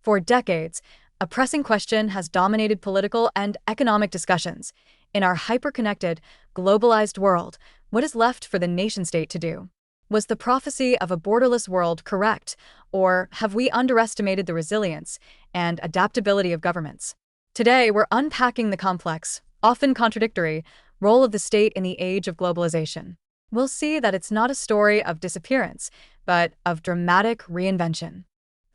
For decades, a pressing question has dominated political and economic discussions. In our hyper-connected, globalized world, what is left for the nation-state to do? Was the prophecy of a borderless world correct, or have we underestimated the resilience and adaptability of governments? Today, we're unpacking the complex, often contradictory, role of the state in the age of globalization. We'll see that it's not a story of disappearance, but of dramatic reinvention.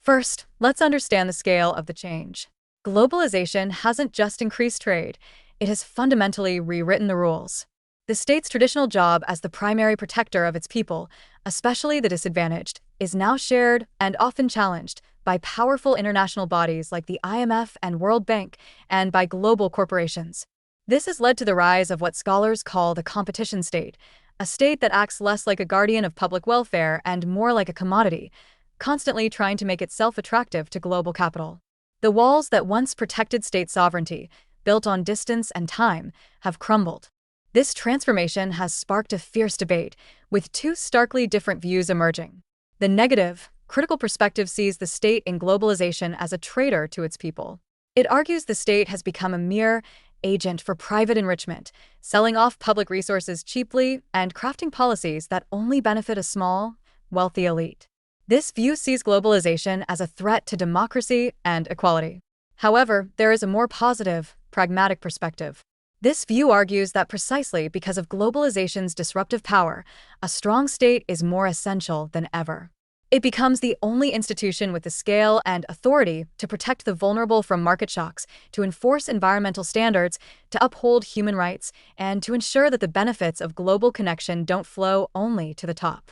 First, let's understand the scale of the change. Globalization hasn't just increased trade, it has fundamentally rewritten the rules. The state's traditional job as the primary protector of its people, especially the disadvantaged, is now shared and often challenged by powerful international bodies like the IMF and World Bank, and by global corporations. This has led to the rise of what scholars call the competition state, a state that acts less like a guardian of public welfare and more like a commodity, constantly trying to make itself attractive to global capital. The walls that once protected state sovereignty, built on distance and time, have crumbled. This transformation has sparked a fierce debate, with two starkly different views emerging. The negative, critical perspective sees the state in globalization as a traitor to its people. It argues the state has become a mere agent for private enrichment, selling off public resources cheaply and crafting policies that only benefit a small, wealthy elite. This view sees globalization as a threat to democracy and equality. However, there is a more positive, pragmatic perspective. This view argues that precisely because of globalization's disruptive power, a strong state is more essential than ever. It becomes the only institution with the scale and authority to protect the vulnerable from market shocks, to enforce environmental standards, to uphold human rights, and to ensure that the benefits of global connection don't flow only to the top.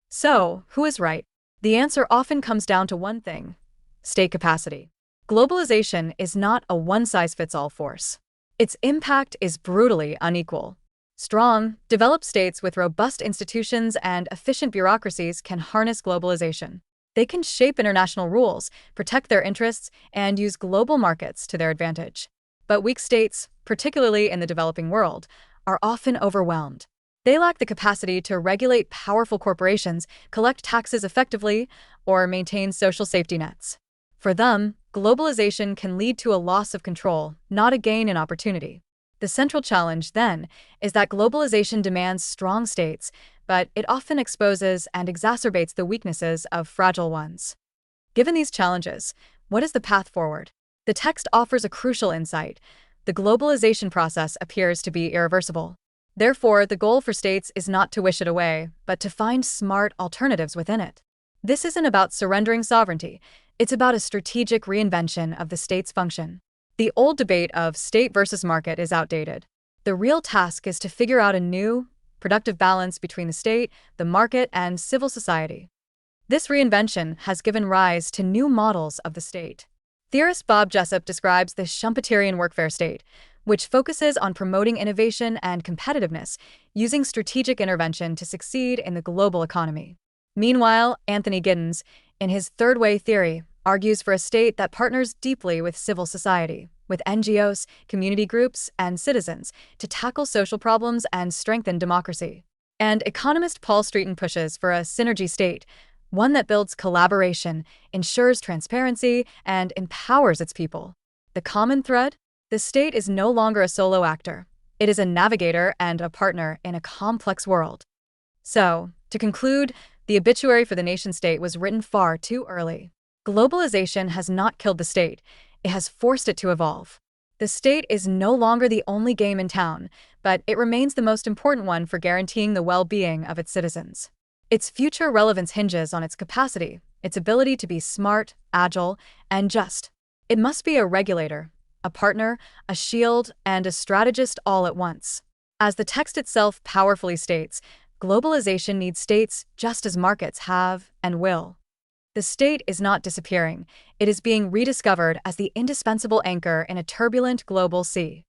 So, who is right? The answer often comes down to one thing: state capacity. Globalization is not a one-size-fits-all force. Its impact is brutally unequal. Strong, developed states with robust institutions and efficient bureaucracies can harness globalization. They can shape international rules, protect their interests, and use global markets to their advantage. But weak states, particularly in the developing world, are often overwhelmed. They lack the capacity to regulate powerful corporations, collect taxes effectively, or maintain social safety nets. For them, globalization can lead to a loss of control, not a gain in opportunity. The central challenge, then, is that globalization demands strong states, but it often exposes and exacerbates the weaknesses of fragile ones. Given these challenges, what is the path forward? The text offers a crucial insight. The globalization process appears to be irreversible. Therefore, the goal for states is not to wish it away, but to find smart alternatives within it. This isn't about surrendering sovereignty. It's about a strategic reinvention of the state's function. The old debate of state versus market is outdated. The real task is to figure out a new, productive balance between the state, the market, and civil society. This reinvention has given rise to new models of the state. Theorist Bob Jessop describes the Schumpeterian workfare state, which focuses on promoting innovation and competitiveness, using strategic intervention to succeed in the global economy. Meanwhile, Anthony Giddens, in his third way theory, argues for a state that partners deeply with civil society, with NGOs, community groups, and citizens, to tackle social problems and strengthen democracy. And economist Paul Streeton pushes for a synergy state, one that builds collaboration, ensures transparency, and empowers its people. The common thread? The state is no longer a solo actor. It is a navigator and a partner in a complex world. So, to conclude, the obituary for the nation-state was written far too early. Globalization has not killed the state. It has forced it to evolve. The state is no longer the only game in town, but it remains the most important one for guaranteeing the well-being of its citizens. Its future relevance hinges on its capacity, its ability to be smart, agile, and just. It must be a regulator, a partner, a shield, and a strategist all at once. As the text itself powerfully states, globalization needs states just as markets have and will. The state is not disappearing. It is being rediscovered as the indispensable anchor in a turbulent global sea.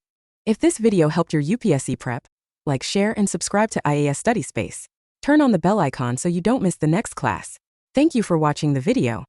If this video helped your UPSC prep, like, share, and subscribe to IAS Study Space. Turn on the bell icon so you don't miss the next class. Thank you for watching the video.